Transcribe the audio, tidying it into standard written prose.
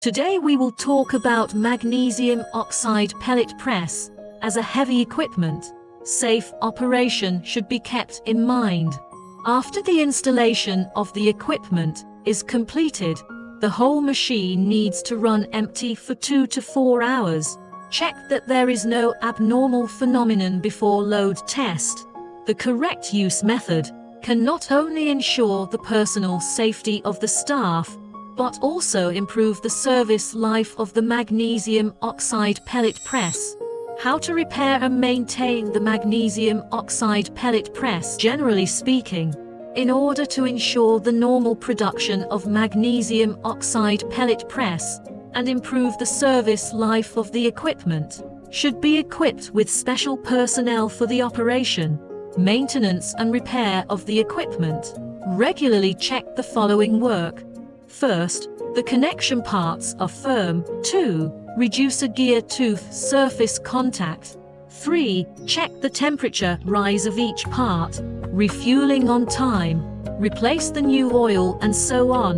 Today we will talk about magnesium oxide pellet press. As a heavy equipment, safe operation should be kept in mind. After the installation of the equipment is completed, the whole machine needs to run empty for 2 to 4 hours. Check that there is no abnormal phenomenon before load test. The correct use method can not only ensure the personal safety of the staff, but also improve the service life of the magnesium oxide pellet press. How to repair and maintain the magnesium oxide pellet press. Generally speaking, in order to ensure the normal production of magnesium oxide pellet press and improve the service life of the equipment, should be equipped with special personnel for the operation, maintenance and repair of the equipment. Regularly check the following work. First, the connection parts are firm. 2. Reduce a gear tooth surface contact. 3. Check the temperature rise of each part. Refueling on time. Replace the new oil and so on.